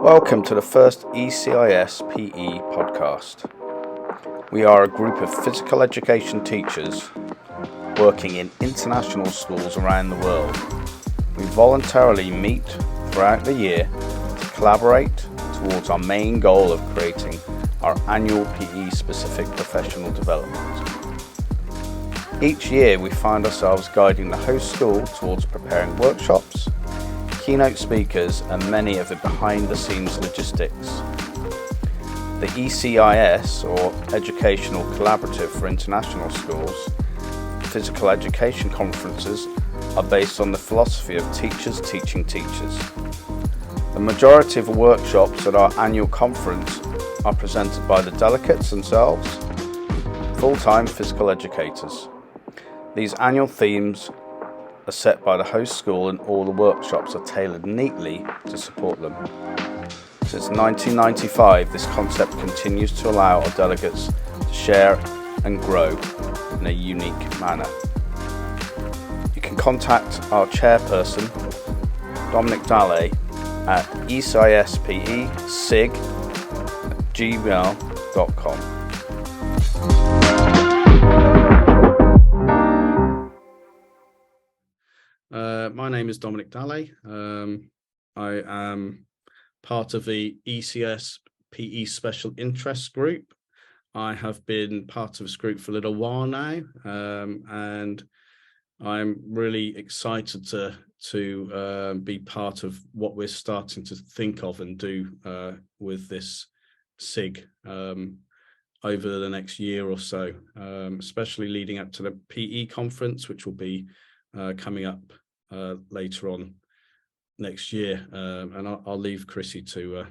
Welcome to the first ECIS PE podcast. We are a group of physical education teachers working in international schools around the world. We voluntarily meet throughout the year to collaborate towards our main goal of creating our annual PE-specific professional development. Each year we find ourselves guiding the host school towards preparing workshops, keynote speakers and many of the behind-the-scenes logistics. The ECIS, or Educational Collaborative for International Schools, physical education conferences are based on the philosophy of teachers teaching teachers. The majority of the workshops at our annual conference are presented by the delegates themselves, full-time physical educators. These annual themes are set by the host school and all the workshops are tailored neatly to support them. Since 1995, this concept continues to allow our delegates to share and grow in a unique manner. You can contact our chairperson, Dominic Dalle, at ecispe.sig@gmail.com. My name is Dominic Dalle. I am part of the ECS PE Special Interest Group. I have been part of this group for a little while now, and I'm really excited to be part of what we're starting to think of and do with this SIG over the next year or so, especially leading up to the PE conference, which will be coming up later on next year, and I'll leave Chrissy to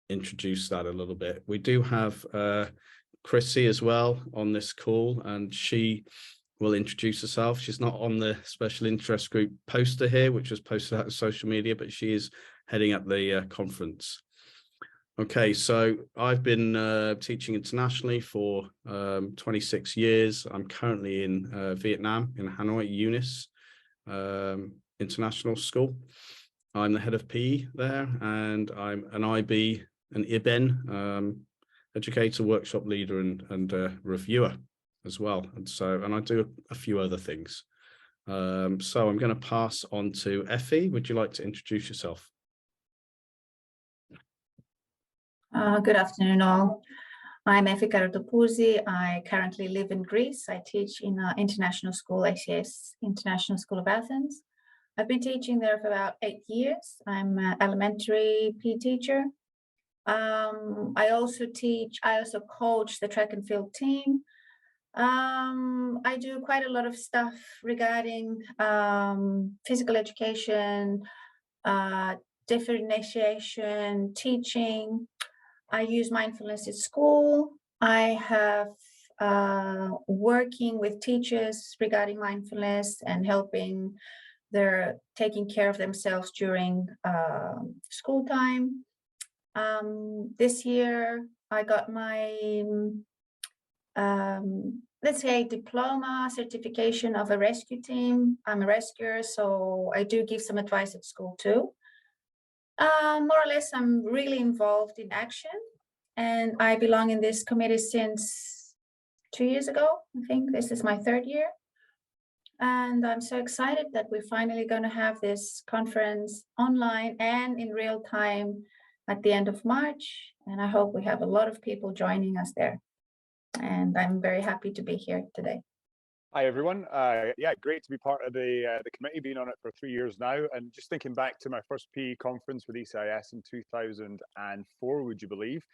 introduce that a little bit. We do have Chrissy as well on this call, and she will introduce herself. She's not on the special interest group poster here, which was posted out on social media, but she is heading up the conference. Okay, so I've been teaching internationally for 26 years. I'm currently in Vietnam, in Hanoi, UNIS International School. I'm the head of PE there, and I'm an IB, an IBEN educator, workshop leader, and reviewer as well. And I do a few other things. So I'm going to pass on to Effie. Would you like to introduce yourself? Good afternoon, all. I'm Effie Karatopouzi. I currently live in Greece. I teach in an international school, ECIS International School of Athens. I've been teaching there for about 8 years. I'm an elementary PE teacher. I also coach the track and field team. I do quite a lot of stuff regarding physical education, differentiation, teaching. I use mindfulness at school. I have working with teachers regarding mindfulness and helping their taking care of themselves during school time. This year, I got my, let's say, diploma certification of a rescue team. I'm a rescuer, so I do give some advice at school too. More or less, I'm really involved in action, and I belong in this committee since 2 years ago. I think this is my 3rd year. And I'm so excited that we're finally going to have this conference online and in real time at the end of March. And I hope we have a lot of people joining us there. And I'm very happy to be here today. Hi, everyone. Yeah, great to be part of the committee, been on it for 3 years now. And just thinking back to my first PE conference with ECIS in 2004, would you believe?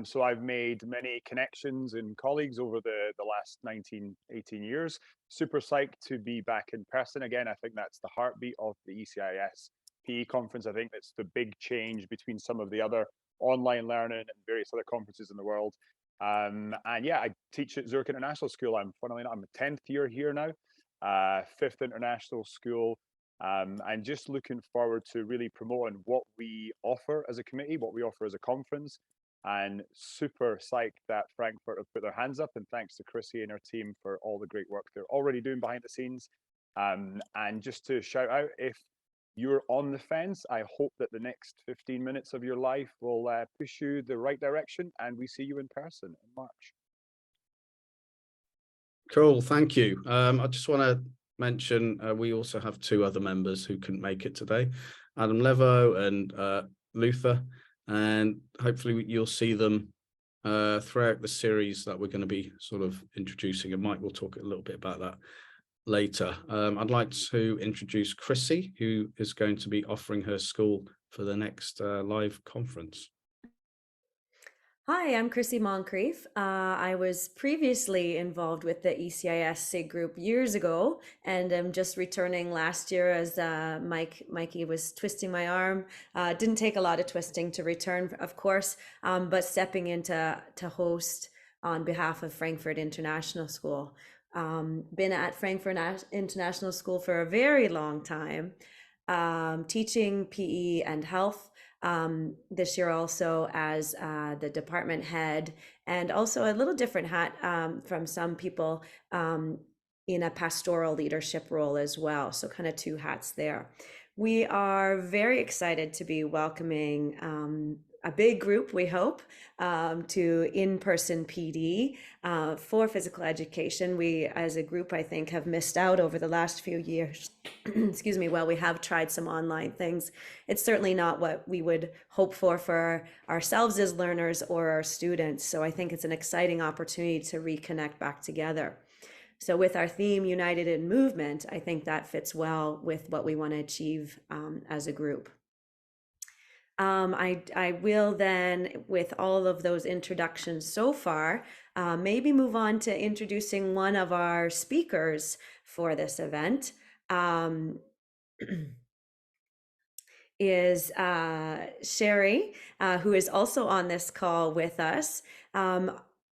So I've made many connections and colleagues over the last 18 years. Super psyched to be back in person again. I think that's the heartbeat of the ECIS PE conference. I think that's the big change between some of the other online learning and various other conferences in the world. And yeah, I teach at Zurich International School. I'm 10th year here now, 5th international school. And just looking forward to really promoting what we offer as a committee, what we offer as a conference. And super psyched that Frankfurt have put their hands up, and thanks to Chrissy and her team for all the great work they're already doing behind the scenes. And just to shout out, if you're on the fence, I hope that the next 15 minutes of your life will push you the right direction, and we see you in person in March. Cool, thank you. I just want to mention we also have two other members who couldn't make it today, Adam Levo and Luther, and hopefully you'll see them throughout the series that we're going to be sort of introducing, and Mike will talk a little bit about that later. I'd like to introduce Chrissy, who is going to be offering her school for the next live conference. Hi, I'm Chrissy Moncrief. I was previously involved with the ECIS SIG group years ago, and I'm just returning last year as Mikey was twisting my arm. Didn't take a lot of twisting to return, of course, but stepping in to host on behalf of Frankfurt International School. Been at Frankfurt International School for a very long time, teaching PE and health. This year also as the department head, and also a little different hat from some people in a pastoral leadership role as well. So kind of two hats there. We are very excited to be welcoming a big group, we hope, to in-person PD for physical education. We, as a group, I think, have missed out over the last few years. Excuse me. While we have tried some online things, it's certainly not what we would hope for ourselves as learners or our students. So I think it's an exciting opportunity to reconnect back together. So with our theme, United in Movement, I think that fits well with what we want to achieve as a group. I will then, with all of those introductions so far, maybe move on to introducing one of our speakers for this event. Is Sherri, who is also on this call with us.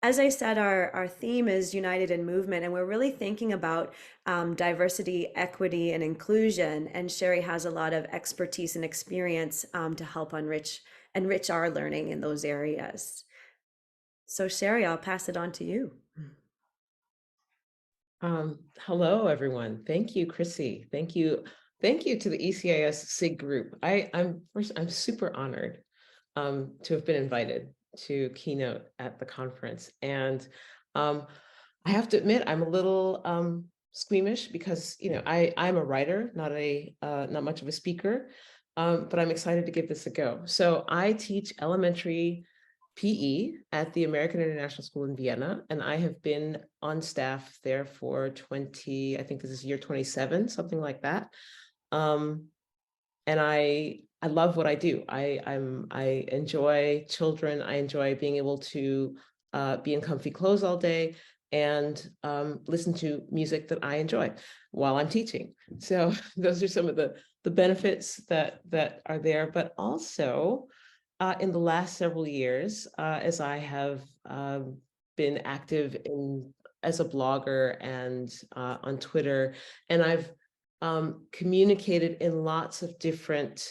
As I said, our theme is United in Movement, and we're really thinking about diversity, equity, and inclusion. And Sherri has a lot of expertise and experience to help enrich our learning in those areas. So Sherri, I'll pass it on to you. Hello, everyone. Thank you, Chrissy. Thank you to the ECIS SIG group. I'm super honored to have been invited to Keynote at the conference. And I have to admit, I'm a little squeamish because, I'm a writer, not much of a speaker, but I'm excited to give this a go. So I teach elementary PE at the American International School in Vienna, and I have been on staff there for I think this is year 27, something like that. And I love what I do. I enjoy children. I enjoy being able to be in comfy clothes all day and listen to music that I enjoy while I'm teaching. So those are some of the benefits that are there. But also in the last several years, as I have been active as a blogger and on Twitter, and I've communicated in lots of different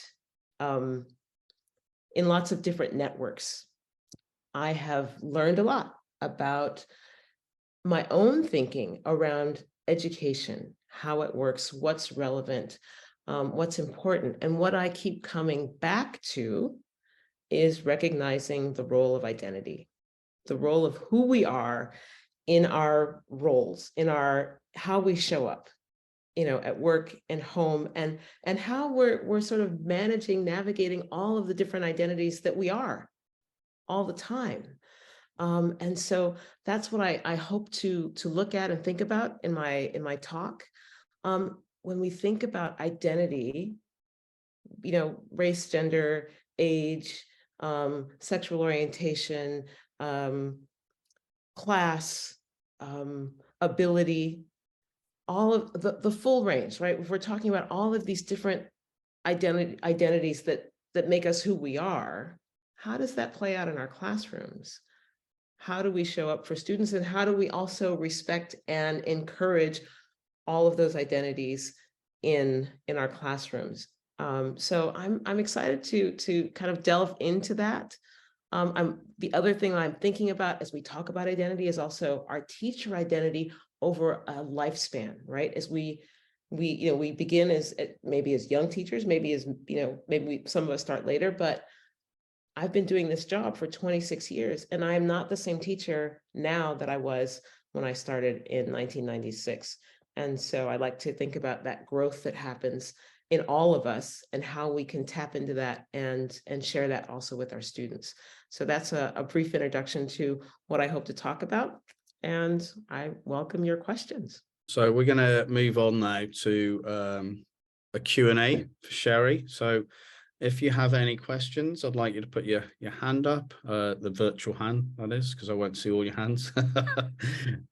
networks. I have learned a lot about my own thinking around education, how it works, what's relevant, what's important. And what I keep coming back to is recognizing the role of identity, the role of who we are in our roles, in how we show up, at work and home, and how we're sort of navigating all of the different identities that we are all the time. And so that's what I hope to look at and think about in my talk. When we think about identity, race, gender, age, sexual orientation, class, ability, all of the full range, right? If we're talking about all of these different identities that make us who we are, how does that play out in our classrooms? How do we show up for students, and how do we also respect and encourage all of those identities in our classrooms? So I'm excited to kind of delve into that. The other thing I'm thinking about as we talk about identity is also our teacher identity over a lifespan, right? As we we begin as maybe as young teachers, maybe as, some of us start later, but I've been doing this job for 26 years, and I am not the same teacher now that I was when I started in 1996. And so I like to think about that growth that happens in all of us and how we can tap into that and share that also with our students. So that's a brief introduction to what I hope to talk about, and I welcome your questions. So we're going to move on now to a Q&A for Sherri. So if you have any questions, I'd like you to put your hand up, the virtual hand, that is, because I won't see all your hands.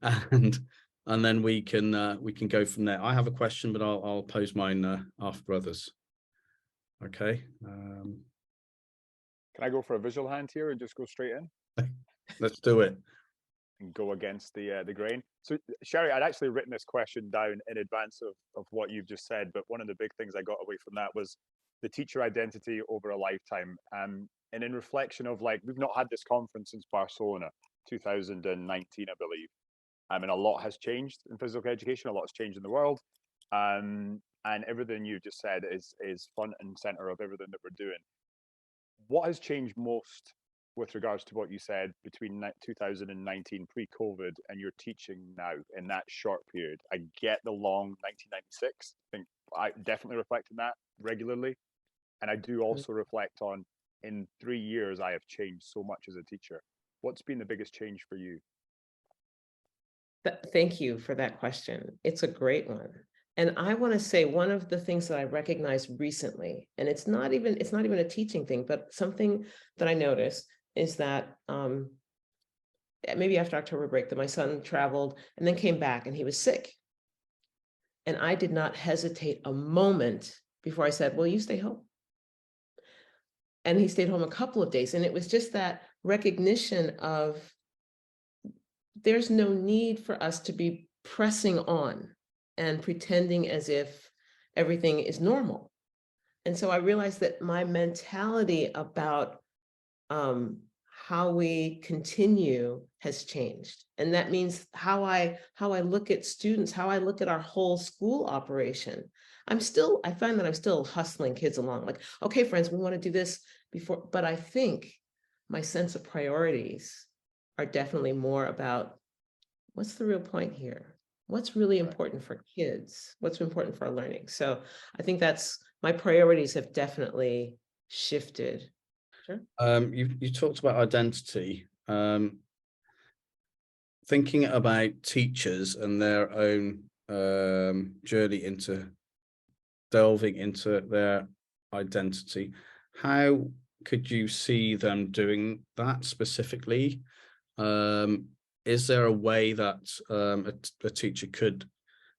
and then we can go from there. I have a question, but I'll pose mine after others. Okay. Can I go for a visual hand here and just go straight in? Let's do it. And go against the grain. So Sherri, I'd actually written this question down in advance of what you've just said, but one of the big things I got away from that was the teacher identity over a lifetime. And in reflection of, like, we've not had this conference since Barcelona, 2019, I believe. And a lot has changed in physical education, a lot has changed in the world. And everything you just said is front and center of everything that we're doing. What has changed most with regards to what you said between 2019 pre-COVID and your teaching now in that short period? I get the long 1996. I think I definitely reflect on that regularly. And I do also reflect on, in 3 years, I have changed so much as a teacher. What's been the biggest change for you? Thank you for that question. It's a great one. And I want to say one of the things that I recognized recently, and it's not even a teaching thing, but something that I noticed is that maybe after October break, that my son traveled and then came back and he was sick. And I did not hesitate a moment before I said, well, you stay home. And he stayed home a couple of days. And it was just that recognition of there's no need for us to be pressing on and pretending as if everything is normal. And so I realized that my mentality about how we continue has changed. And that means how I look at students, how I look at our whole school operation. I find that I'm still hustling kids along, like, okay, friends, we want to do this before, but I think my sense of priorities are definitely more about what's the real point here? What's really important for kids? What's important for our learning? So I think my priorities have definitely shifted. Sure. You talked about identity. Thinking about teachers and their own journey into delving into their identity, how could you see them doing that specifically? Is there a way that a teacher could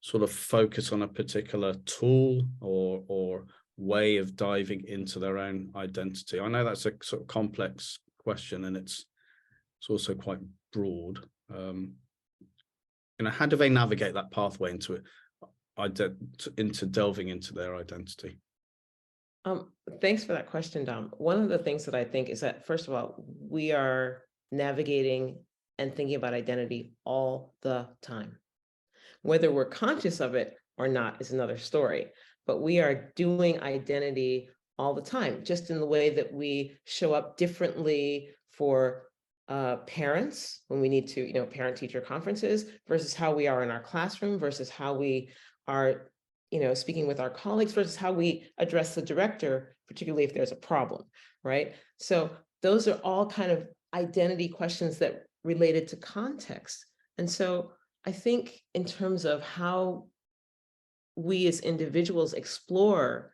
sort of focus on a particular tool or way of diving into their own identity? I know that's a sort of complex question, and it's also quite broad. How do they navigate that pathway into delving into their identity? Thanks for that question, Dom. One of the things that I think is that, first of all, we are navigating and thinking about identity all the time. Whether we're conscious of it or not is another story, but we are doing identity all the time, just in the way that we show up differently for parents when we need to, parent-teacher conferences, versus how we are in our classroom, versus how we are, speaking with our colleagues, versus how we address the director, particularly if there's a problem, right? So those are all kind of identity questions that related to context. And so I think in terms of how we as individuals explore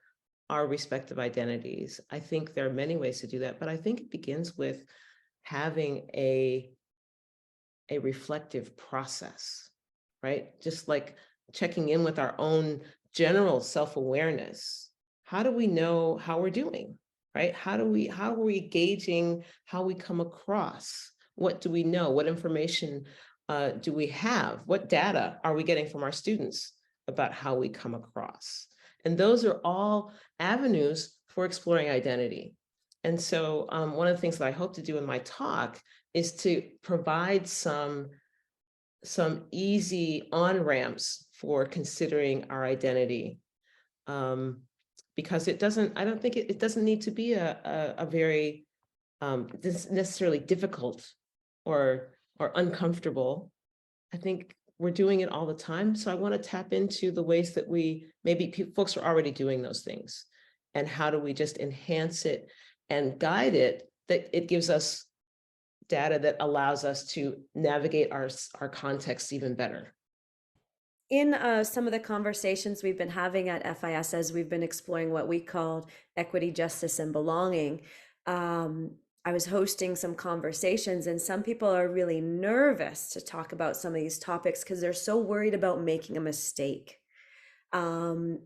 our respective identities, I think there are many ways to do that, but I think it begins with having a reflective process, right? Just like checking in with our own general self-awareness. How do we know how we're doing, right? How are we gauging how we come across? What do we know? What information do we have? What data are we getting from our students about how we come across? And those are all avenues for exploring identity. And so one of the things that I hope to do in my talk is to provide some easy on-ramps for considering our identity. Because it doesn't need to be a very necessarily difficult or uncomfortable. I think we're doing it all the time. So I want to tap into the ways that folks are already doing those things, and how do we just enhance it and guide it, that it gives us data that allows us to navigate our context even better. In some of the conversations we've been having at FIS, as we've been exploring what we called equity, justice, and belonging, I was hosting some conversations, and some people are really nervous to talk about some of these topics because they're so worried about making a mistake. And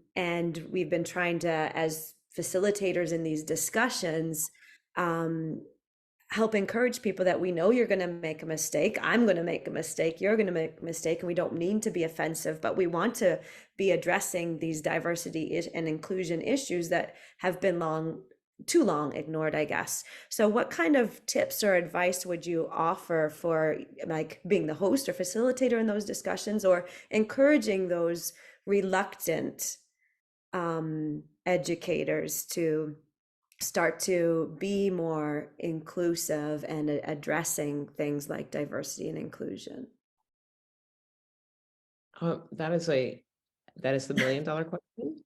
we've been trying to, as facilitators in these discussions, help encourage people that we know you're going to make a mistake. I'm going to make a mistake. You're going to make a mistake. And we don't mean to be offensive, but we want to be addressing these diversity and inclusion issues that have been too long ignored, I guess. So what kind of tips or advice would you offer for like being the host or facilitator in those discussions, or encouraging those reluctant educators to start to be more inclusive and addressing things like diversity and inclusion? That is the $1 million question.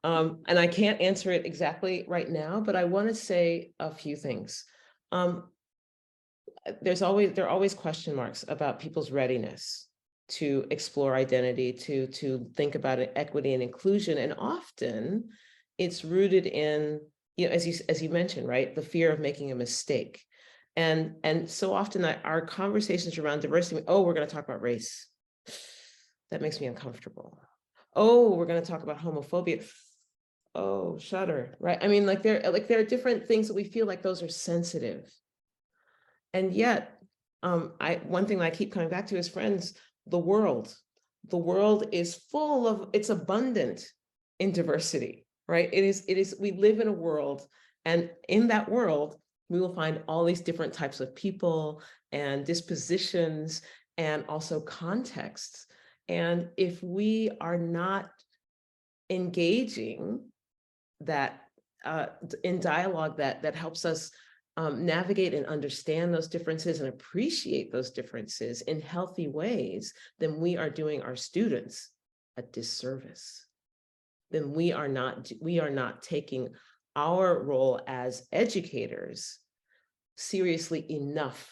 And I can't answer it exactly right now, but I want to say a few things. There are always question marks about people's readiness to explore identity, to think about equity and inclusion, and often it's rooted in, as you mentioned, right, the fear of making a mistake. And so often our conversations around diversity, we're going to talk about race. That makes me uncomfortable. We're going to talk about homophobia. Oh, shudder, right? I mean, there are different things that we feel like those are sensitive. And yet, one thing that I keep coming back to is, friends, the world is it's abundant in diversity, right? It is, we live in a world, and in that world, we will find all these different types of people and dispositions and also contexts. And if we are not engaging that in dialogue that helps us navigate and understand those differences and appreciate those differences in healthy ways, then we are doing our students a disservice. Then we are not taking our role as educators seriously enough.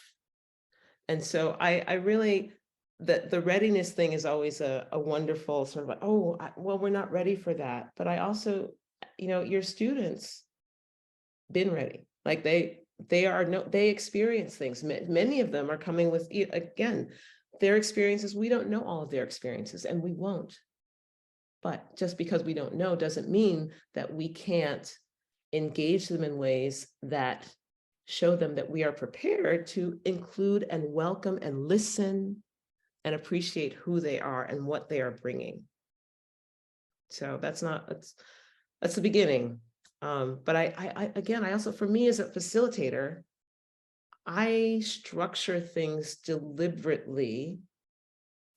And so I really, the readiness thing is always a wonderful sort of like, we're not ready for that. But I also, your students been ready. Like they experience things. Many of them are coming with, again, their experiences. We don't know all of their experiences, and we won't. But just because we don't know doesn't mean that we can't engage them in ways that show them that we are prepared to include and welcome and listen and appreciate who they are and what they are bringing. So that's the beginning. But I also, for me as a facilitator, I structure things deliberately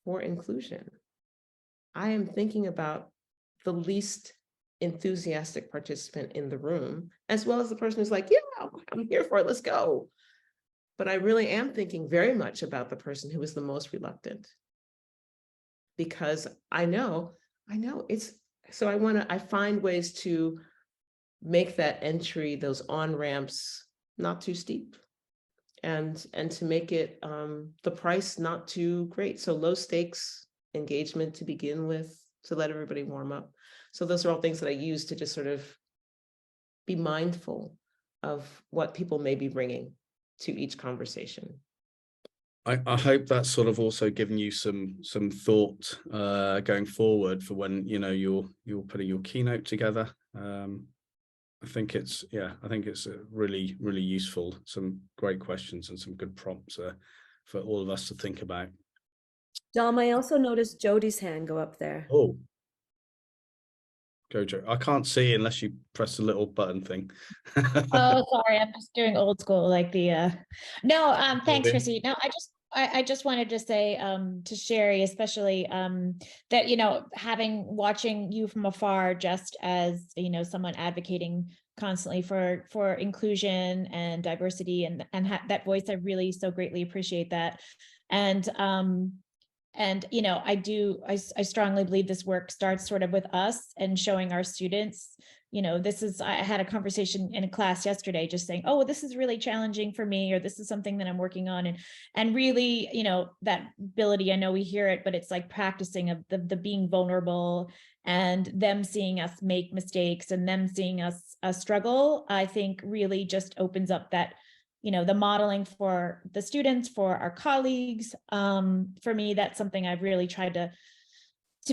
for inclusion. I am thinking about the least enthusiastic participant in the room, as well as the person who's like, yeah, I'm here for it, let's go. But I really am thinking very much about the person who is the most reluctant, because I know it's, so I find ways to make that entry, those on-ramps, not too steep, and to make it the price not too great. So low stakes engagement to begin with, to let everybody warm up. So those are all things that I use to just sort of be mindful of what people may be bringing to each conversation. I hope that's sort of also given you some thought going forward for when you're putting your keynote together. I think it's really, really useful. Some great questions and some good prompts for all of us to think about. Dom, I also noticed Jody's hand go up there. Oh, go Jody. I can't see unless you press the little button thing. Oh, sorry, I'm just doing old school, like the no. Thanks, Chrissy. No, I just wanted to say to Sherri, especially that, you know, watching you from afar, just as, you know, someone advocating constantly for inclusion and diversity and that voice, I really so greatly appreciate that. And you know, I strongly believe this work starts sort of with us and showing our students, you know, I had a conversation in a class yesterday just saying, oh, this is really challenging for me, or this is something that I'm working on. And really, you know, that ability, I know we hear it, but it's like practicing of the being vulnerable and them seeing us make mistakes and them seeing us struggle, I think really just opens up that, you know, the modeling for the students, for our colleagues. For me, that's something I've really tried to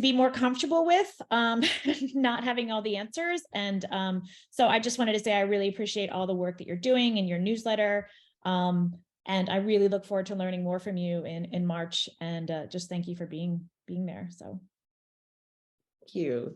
be more comfortable with, not having all the answers. And so I just wanted to say, I really appreciate all the work that you're doing in your newsletter. And I really look forward to learning more from you in March. And just thank you for being there. So.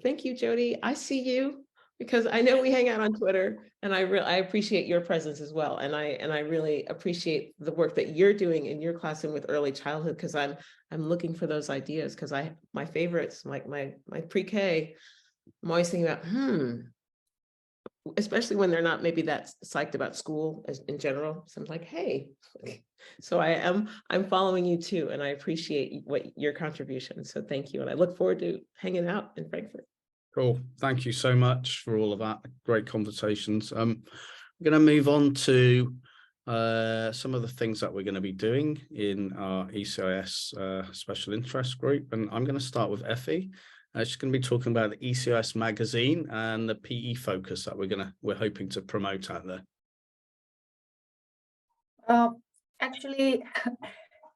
Thank you, Jody. I see you because I know we hang out on Twitter, and I appreciate your presence as well. And I really appreciate the work that you're doing in your classroom with early childhood, because I'm looking for those ideas, because my favorites, like my pre-K, I'm always thinking about, especially when they're not maybe that psyched about school in general. So I'm like, hey, so I'm following you too, and I appreciate your contribution. So thank you, and I look forward to hanging out in Frankfurt. Cool. Thank you so much for all of that. Great conversations. We're going to move on to some of the things that we're going to be doing in our ECIS special interest group. And I'm going to start with Effie. She's going to be talking about the ECIS magazine and the PE focus that we're hoping to promote out there. Actually,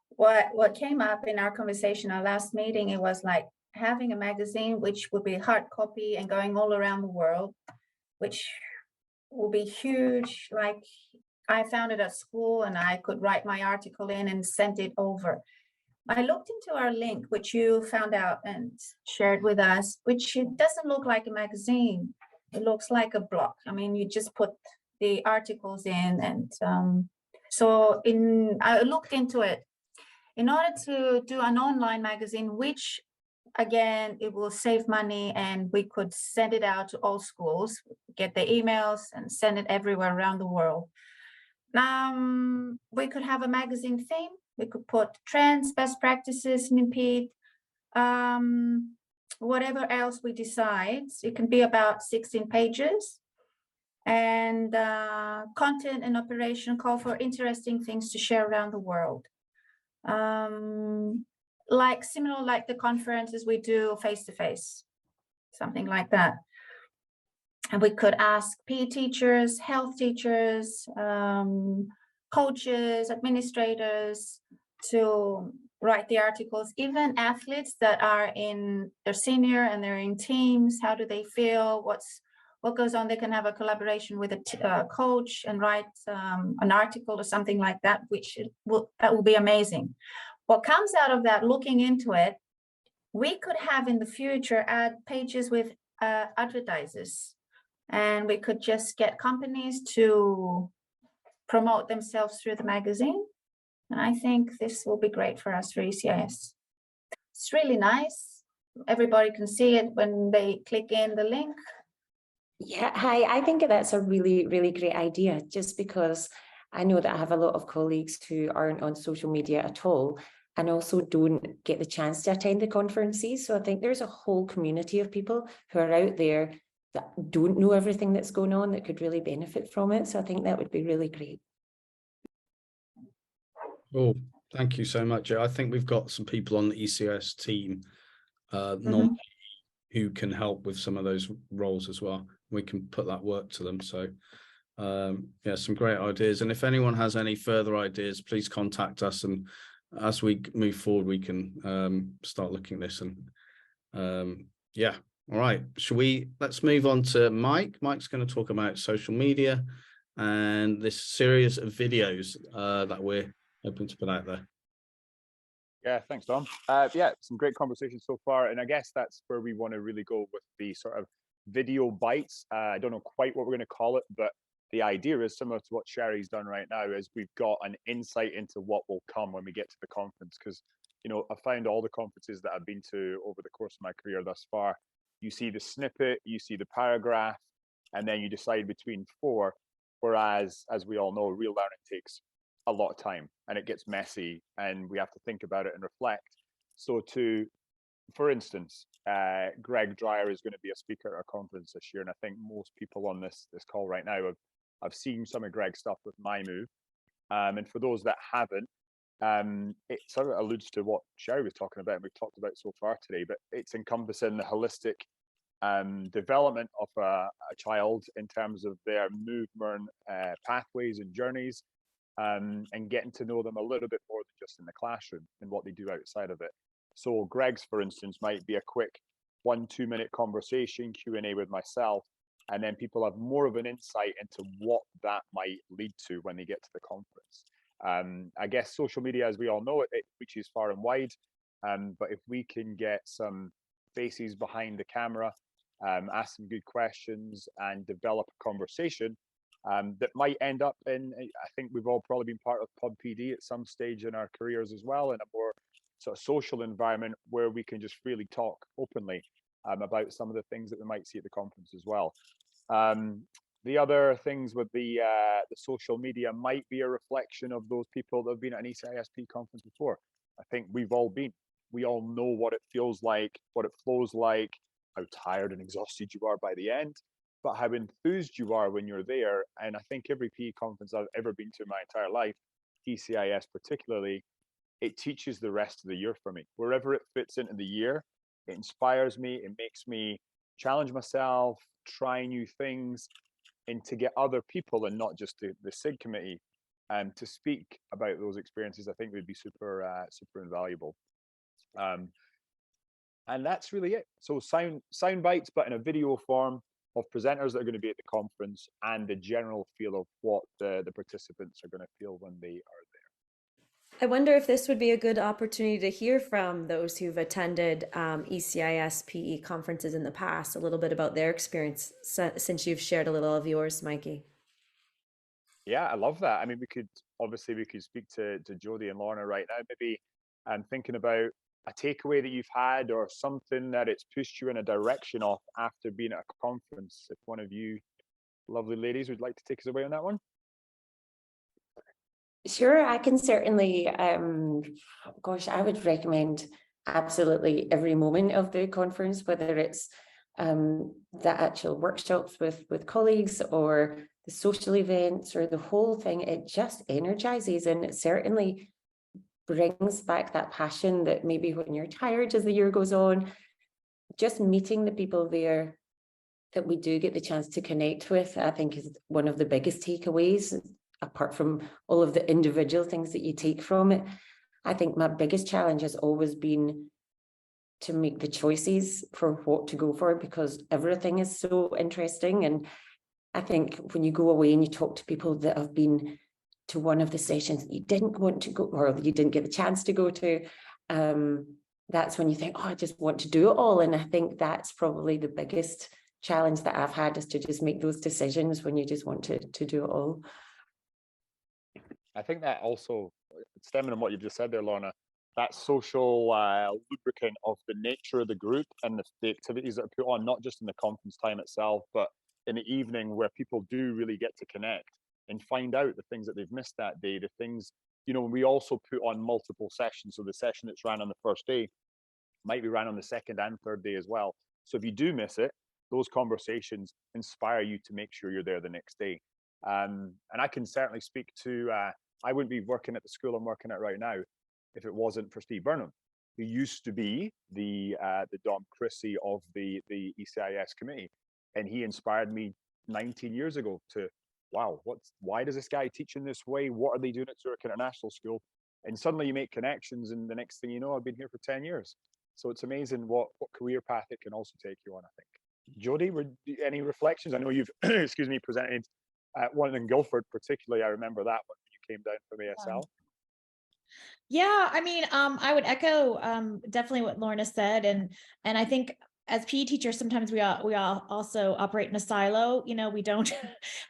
what came up in our conversation, our last meeting, it was like having a magazine which would be hard copy and going all around the world, which will be huge. Like, I found it at school and I could write my article in and send it over. I looked into our link, which you found out and shared with us, which it doesn't look like a magazine. It looks like a blog. I mean, you just put the articles in, and I looked into it. In order to do an online magazine, which again, it will save money, and we could send it out to all schools, get the emails and send it everywhere around the world. We could have a magazine theme. We could put trends, best practices, snippet, whatever else we decide. It can be about 16 pages. And content and operation call for interesting things to share around the world. Similar like the conferences we do face-to-face, something like that. And we could ask PE teachers, health teachers, coaches, administrators to write the articles, even athletes that are in their senior and they're in teams. How do they feel? What goes on? They can have a collaboration with a coach and write an article or something like that, that will be amazing. What comes out of that, looking into it, we could have in the future add pages with advertisers, and we could just get companies to promote themselves through the magazine. And I think this will be great for us for ECIS. It's really nice. Everybody can see it when they click in the link. Yeah, hi, I think that's a really, really great idea, just because I know that I have a lot of colleagues who aren't on social media at all and also don't get the chance to attend the conferences. So I think there's a whole community of people who are out there that don't know everything that's going on that could really benefit from it. So I think that would be really great. Oh, thank you so much. I think we've got some people on the ECIS team who can help with some of those roles as well. We can put that work to them. So yeah, some great ideas. And if anyone has any further ideas, please contact us. And as we move forward, we can start looking at this. And yeah, all right. Let's move on to Mike. Mike's going to talk about social media and this series of videos that we're hoping to put out there. Yeah, thanks, Dom. Yeah, some great conversations so far. And I guess that's where we want to really go with the sort of video bites. I don't know quite what we're going to call it, but the idea is similar to what Sherri's done right now, is we've got an insight into what will come when we get to the conference. Because, you know, I found all the conferences that I've been to over the course of my career thus far, you see the snippet, you see the paragraph, and then you decide between four. Whereas, as we all know, real learning takes a lot of time and it gets messy and we have to think about it and reflect. So for instance, Greg Dreyer is going to be a speaker at our conference this year. And I think most people on this call right now have seen some of Greg's stuff with My Move. And for those that haven't, it sort of alludes to what Sherri was talking about and we've talked about so far today, but it's encompassing the holistic development of a child in terms of their movement pathways and journeys, and getting to know them a little bit more than just in the classroom and what they do outside of it. So Greg's, for instance, might be a quick 1-2 minute conversation, Q&A with myself, and then people have more of an insight into what that might lead to when they get to the conference. I guess social media, as we all know, it reaches far and wide, but if we can get some faces behind the camera, ask some good questions and develop a conversation that might end up in, I think we've all probably been part of Pod PD at some stage in our careers as well, in a more sort of social environment where we can just freely talk openly about some of the things that we might see at the conference as well. The other things with the social media might be a reflection of those people that have been at an ECIS PE conference before. I think we've all been. We all know what it feels like, what it flows like, how tired and exhausted you are by the end, but how enthused you are when you're there. And I think every PE conference I've ever been to in my entire life, ECIS particularly, it teaches the rest of the year for me. Wherever it fits into the year, it inspires me, it makes me challenge myself, try new things, and to get other people and not just the SIG committee to speak about those experiences, I think would be super invaluable. And that's really it. So sound bites, but in a video form of presenters that are going to be at the conference and the general feel of what the participants are going to feel when they are there. I wonder if this would be a good opportunity to hear from those who've attended ECIS PE conferences in the past, a little bit about their experience, since you've shared a little of yours, Mikey. Yeah, I love that. I mean, we could speak to Jodie and Lorna right now. Maybe I'm thinking about a takeaway that you've had or something that it's pushed you in a direction of after being at a conference. If one of you lovely ladies would like to take us away on that one. Sure, I can certainly, I would recommend absolutely every moment of the conference, whether it's the actual workshops with colleagues or the social events or the whole thing. It just energizes, and it certainly brings back that passion that maybe when you're tired as the year goes on, just meeting the people there that we do get the chance to connect with, I think is one of the biggest takeaways, apart from all of the individual things that you take from it. I think my biggest challenge has always been to make the choices for what to go for, because everything is so interesting. And I think when you go away and you talk to people that have been to one of the sessions that you didn't want to go, or you didn't get the chance to go to, that's when you think, oh, I just want to do it all. And I think that's probably the biggest challenge that I've had, is to just make those decisions when you just want to do it all. I think that also, stemming on what you've just said there, Lorna, that social lubricant of the nature of the group and the activities that are put on, not just in the conference time itself, but in the evening, where people do really get to connect and find out the things that they've missed that day, the things, you know, we also put on multiple sessions. So the session that's ran on the first day might be ran on the second and third day as well. So if you do miss it, those conversations inspire you to make sure you're there the next day. And I can certainly speak to, I wouldn't be working at the school I'm working at right now if it wasn't for Steve Burnham, who used to be the Dom Chrissy of the ECIS committee. And he inspired me 19 years ago to, wow, why does this guy teach in this way? What are they doing at Zurich International School? And suddenly you make connections, and the next thing you know, I've been here for 10 years. So it's amazing what career path it can also take you on, I think. Jodie, any reflections? I know you've, presented one in Guildford particularly. I remember that one when you came down from ASL. Yeah, I mean, I would echo definitely what Lorna said, and I think as PE teachers, sometimes we all also operate in a silo. We don't,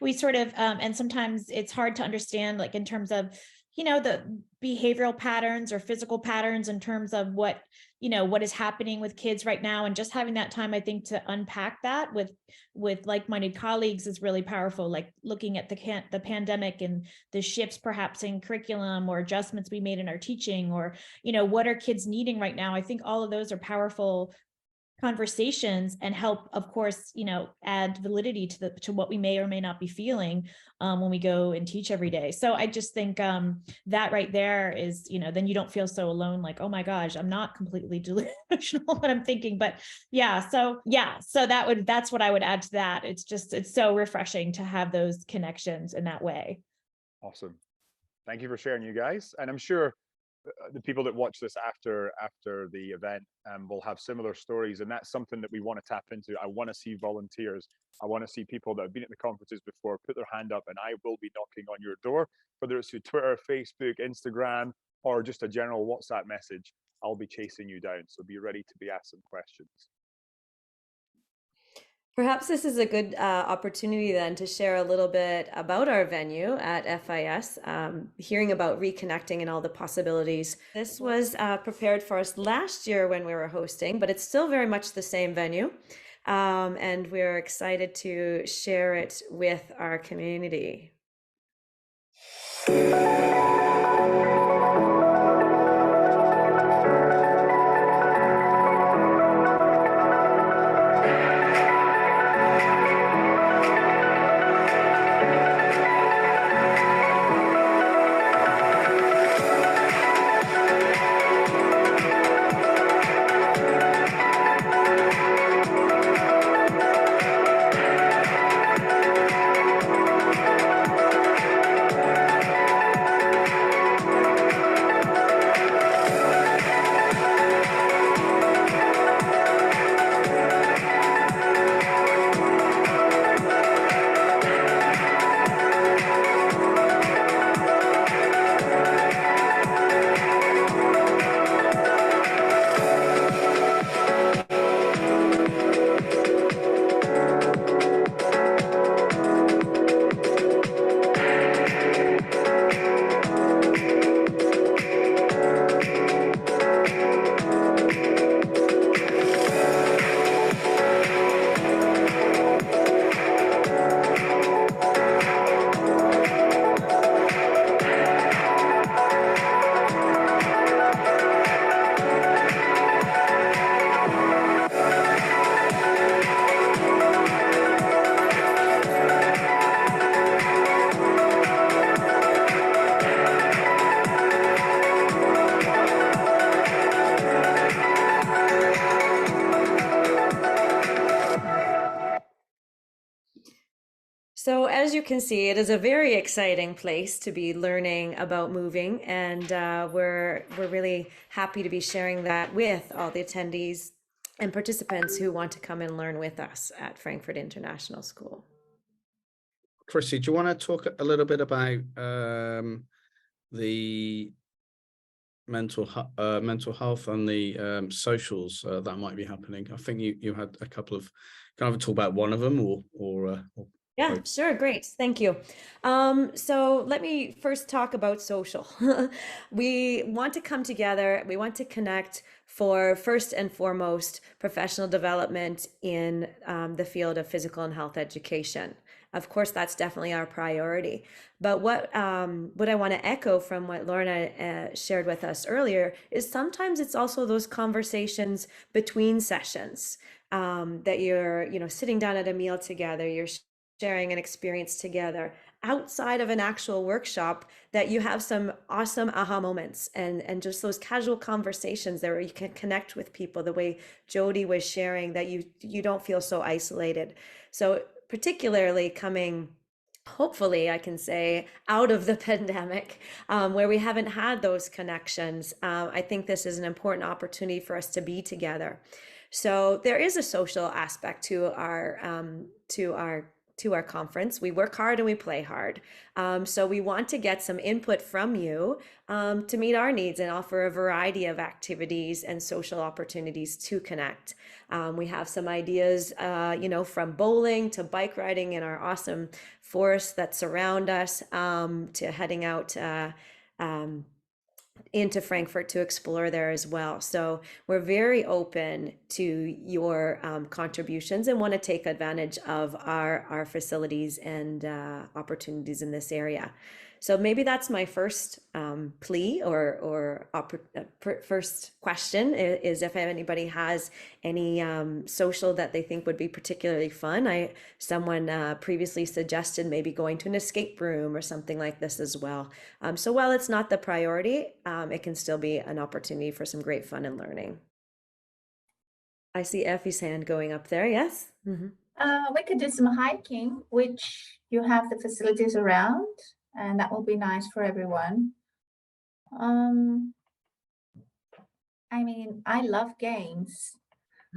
we sort of, and sometimes it's hard to understand, like in terms of, the behavioral patterns or physical patterns in terms of what is happening with kids right now. And just having that time, I think, to unpack that with like-minded colleagues is really powerful. Like looking at the pandemic and the shifts perhaps in curriculum or adjustments we made in our teaching, or, what are kids needing right now? I think all of those are powerful conversations and help, of course, add validity to what we may or may not be feeling when we go and teach every day. So I just think that right there is, then you don't feel so alone, like, oh my gosh, I'm not completely delusional what I'm thinking. But so that's what I would add to that. It's so refreshing to have those connections in that way. Awesome. Thank you for sharing, you guys. And I'm sure the people that watch this after the event will have similar stories, and that's something that we want to tap into. I want to see volunteers. I want to see people that have been at the conferences before put their hand up, and I will be knocking on your door, whether it's through Twitter, Facebook, Instagram, or just a general WhatsApp message. I'll be chasing you down, so be ready to be asked some questions. Perhaps this is a good opportunity then to share a little bit about our venue at FIS, hearing about reconnecting and all the possibilities. This was prepared for us last year when we were hosting, but it's still very much the same venue. And we're excited to share it with our community. So as you can see, it is a very exciting place to be learning about moving, and we're really happy to be sharing that with all the attendees and participants who want to come and learn with us at Frankfurt International School. Chrissy, do you want to talk a little bit about the mental health and the socials that might be happening? I think you had a couple of, kind of talk about one of them or Yeah, sure. Great. Thank you. So let me first talk about social. We want to come together. We want to connect for, first and foremost, professional development in the field of physical and health education. Of course, that's definitely our priority. But what I want to echo from what Lorna shared with us earlier is sometimes it's also those conversations between sessions that you're, sitting down at a meal together, you're sharing an experience together outside of an actual workshop, that you have some awesome aha moments and just those casual conversations there where you can connect with people the way Jody was sharing, that you don't feel so isolated. So particularly coming, hopefully I can say, out of the pandemic, where we haven't had those connections, I think this is an important opportunity for us to be together. So there is a social aspect to our to our conference. We work hard and we play hard. So we want to get some input from you to meet our needs and offer a variety of activities and social opportunities to connect. We have some ideas, from bowling to bike riding in our awesome forests that surround us, to heading out into Frankfurt to explore there as well. So we're very open to your contributions and want to take advantage of our facilities and opportunities in this area. So maybe that's my first plea or first question is if anybody has any social that they think would be particularly fun. Someone previously suggested maybe going to an escape room or something like this as well. So while it's not the priority, it can still be an opportunity for some great fun and learning. I see Effie's hand going up there. Yes. Mm-hmm. We could do some hiking, which you have the facilities around. And that will be nice for everyone. I love games,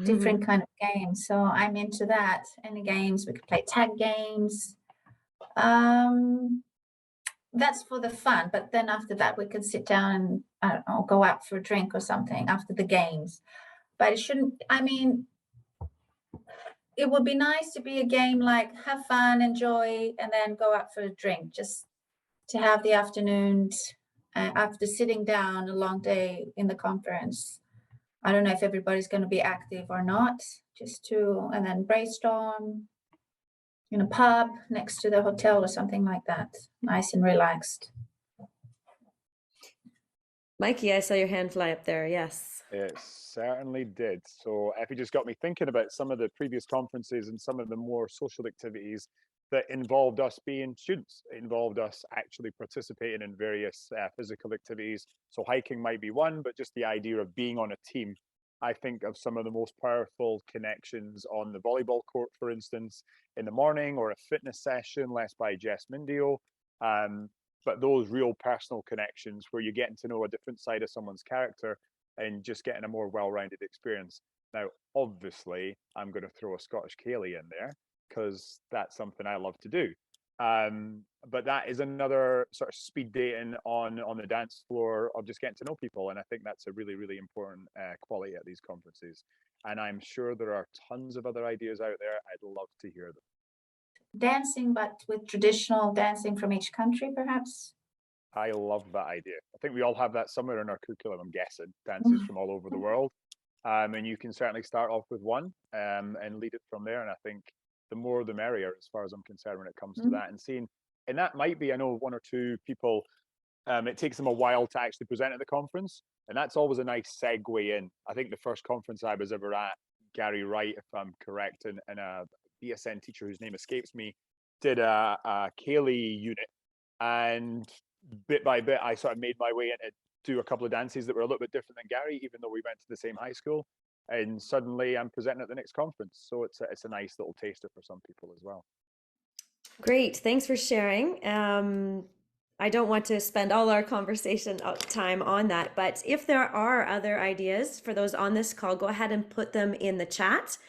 different kind of games. So I'm into that. Any games, we could play tag games. That's for the fun. But then after that, we can sit down and, I don't know, go out for a drink or something after the games. But it shouldn't, it would be nice to be a game like have fun, enjoy, and then go out for a drink. Just to have the afternoons after sitting down a long day in the conference. I don't know if everybody's going to be active or not, and then brainstorm in a pub next to the hotel or something like that. Nice and relaxed. Mikey, I saw your hand fly up there. Yes. It certainly did. So Effie just got me thinking about some of the previous conferences and some of the more social activities that involved us being students. It involved us actually participating in various physical activities. So hiking might be one, but just the idea of being on a team. I think of some of the most powerful connections on the volleyball court, for instance, in the morning, or a fitness session led by Jess Mindio. But those real personal connections where you're getting to know a different side of someone's character and just getting a more well-rounded experience. Now, obviously, I'm going to throw a Scottish Ceilidh in there, because that's something I love to do. But that is another sort of speed dating on the dance floor of just getting to know people. And I think that's a really, really important quality at these conferences. And I'm sure there are tons of other ideas out there. I'd love to hear them. Dancing, but with traditional dancing from each country, perhaps? I love that idea. I think we all have that somewhere in our curriculum, I'm guessing, dances from all over the world. And you can certainly start off with one and lead it from there. And I think the more the merrier, as far as I'm concerned, when it comes to that. And that might be, I know one or two people, it takes them a while to actually present at the conference. And that's always a nice segue in. I think the first conference I was ever at, Gary Wright, if I'm correct, and a BSN teacher whose name escapes me, did a Ceilidh unit. And bit by bit, I sort of made my way in to do a couple of dances that were a little bit different than Gary, even though we went to the same high school. And suddenly I'm presenting at the next conference. So it's a nice little taster for some people as well. Great. Thanks for sharing. I don't want to spend all our conversation time on that, but if there are other ideas for those on this call, go ahead and put them in the chat.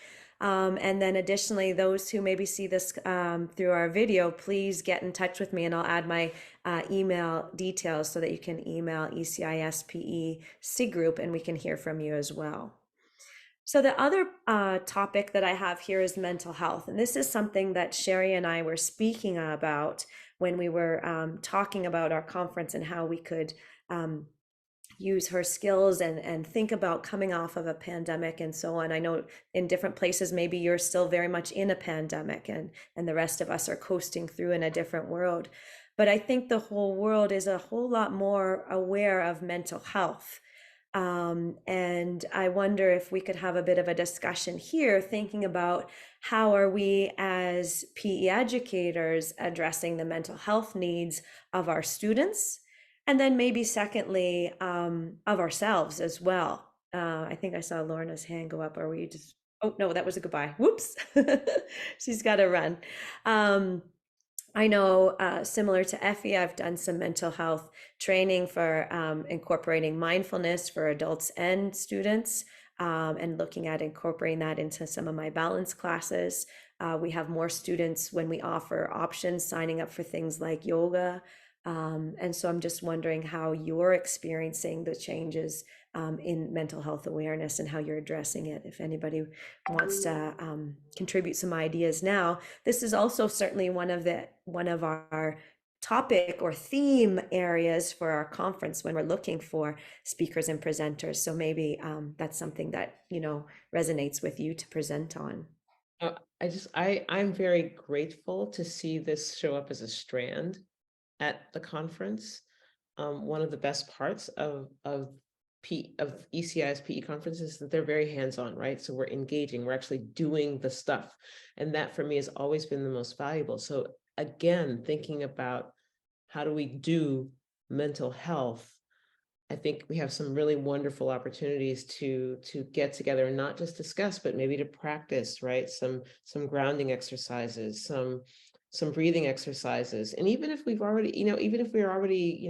And then additionally, those who maybe see this through our video, please get in touch with me and I'll add my email details so that you can email ECIS PE SIG group and we can hear from you as well. So the other topic that I have here is mental health. And this is something that Sherri and I were speaking about when we were talking about our conference and how we could use her skills and think about coming off of a pandemic and so on. I know in different places, maybe you're still very much in a pandemic and the rest of us are coasting through in a different world. But I think the whole world is a whole lot more aware of mental health. And I wonder if we could have a bit of a discussion here, thinking about how are we as PE educators addressing the mental health needs of our students, and then maybe secondly, of ourselves as well. I think I saw Lorna's hand go up. Are we just, oh no, that was a goodbye. Whoops, she's got to run. I know similar to Effie, I've done some mental health training for incorporating mindfulness for adults and students and looking at incorporating that into some of my balance classes. We have more students when we offer options, signing up for things like yoga. And so I'm just wondering how you're experiencing the changes in mental health awareness and how you're addressing it. If anybody wants to contribute some ideas now, this is also certainly one of our topic or theme areas for our conference when we're looking for speakers and presenters. So maybe that's something that, resonates with you to present on. I'm very grateful to see this show up as a strand at the conference. One of the best parts of ECIS PE conferences is that they're very hands-on, right? So we're engaging, we're actually doing the stuff. And that for me has always been the most valuable. So again, thinking about how do we do mental health, I think we have some really wonderful opportunities to get together and not just discuss, but maybe to practice, right? Some grounding exercises, some breathing exercises. And even if we're already,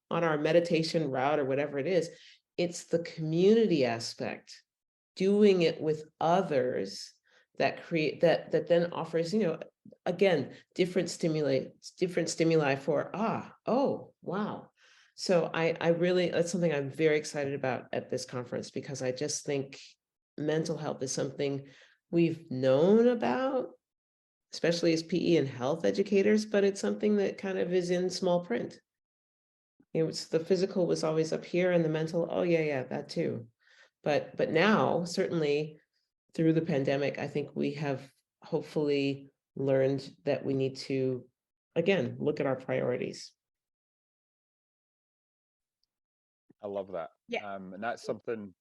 on our meditation route or whatever it is, it's the community aspect, doing it with others that then offers, again, different stimuli for, oh, wow. So I really, that's something I'm very excited about at this conference, because I just think mental health is something we've known about, especially as PE and health educators, but it's something that kind of is in small print. It's the physical was always up here and the mental, oh yeah, that too. But now, certainly through the pandemic, I think we have hopefully learned that we need to, again, look at our priorities. I love that. Yeah. And that's something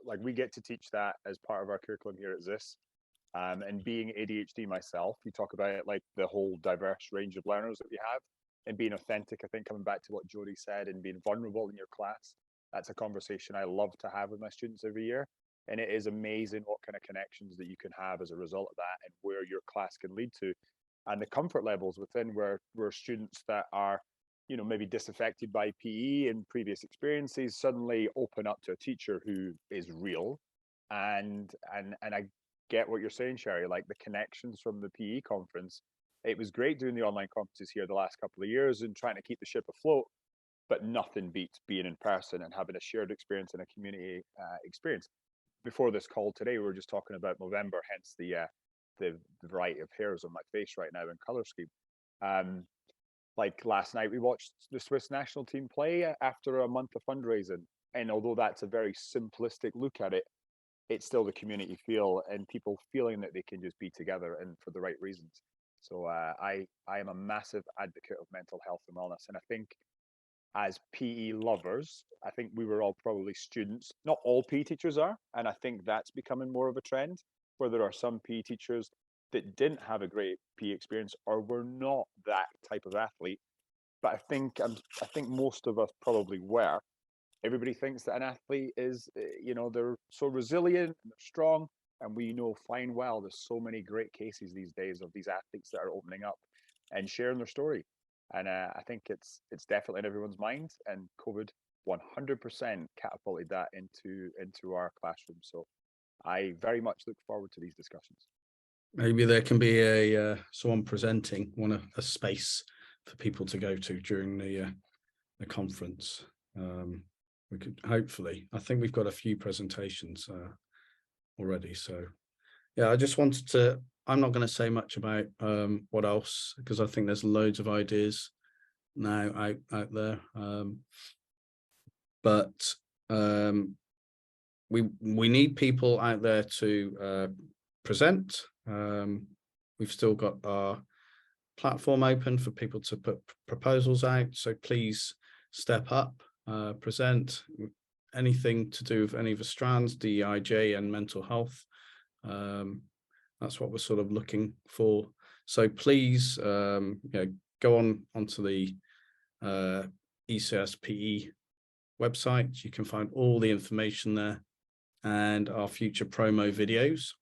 like we get to teach that as part of our curriculum here at ZIS. And being ADHD myself, you talk about it like the whole diverse range of learners that we have, and being authentic. I think coming back to what Jodie said, and being vulnerable in your class, that's a conversation I love to have with my students every year. And it is amazing what kind of connections that you can have as a result of that, and where your class can lead to, and the comfort levels within where students that are, maybe disaffected by PE and previous experiences suddenly open up to a teacher who is real. And I get what you're saying, Sherri, like the connections from the PE conference. It was great doing the online conferences here the last couple of years and trying to keep the ship afloat, but nothing beats being in person and having a shared experience and a community experience. Before this call today, we were just talking about November, hence the variety of hairs on my face right now in color scheme. Like last night, we watched the Swiss national team play after a month of fundraising. And although that's a very simplistic look at it, it's still the community feel and people feeling that they can just be together and for the right reasons. So I am a massive advocate of mental health and wellness. And I think as PE lovers, I think we were all probably students. Not all PE teachers are. And I think that's becoming more of a trend, where there are some PE teachers that didn't have a great PE experience or were not that type of athlete. But I think most of us probably were. Everybody thinks that an athlete is, they're so resilient and they're strong. And we know fine well there's so many great cases these days of these athletes that are opening up and sharing their story. And I think it's definitely in everyone's mind. And COVID 100% catapulted that into our classroom. So I very much look forward to these discussions. Maybe there can be someone presenting a space for people to go to during the conference. We could hopefully. I think we've got a few presentations already. So yeah, I just wanted to. I'm not going to say much about what else, because I think there's loads of ideas now out there. But we need people out there to present. We've still got our platform open for people to put proposals out. So please step up, present anything to do with any of the strands, DEIJ and mental health. That's what we're sort of looking for. So please, go onto the ECIS PE website. You can find all the information there, and our future promo videos,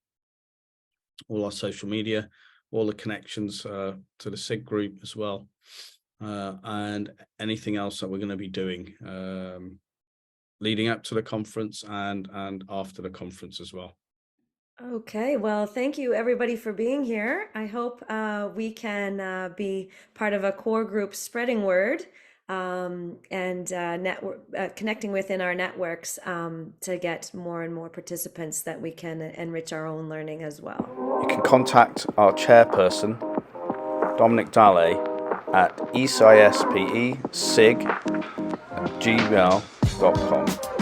all our social media, all the connections to the SIG group as well, and anything else that we're going to be doing leading up to the conference and after the conference as well. Okay, well, thank you everybody for being here. I hope we can be part of a core group spreading word and connecting within our networks to get more and more participants that we can enrich our own learning as well. You can contact our chairperson, Dominic Dalle, at ECISPE SIG@gmail.com.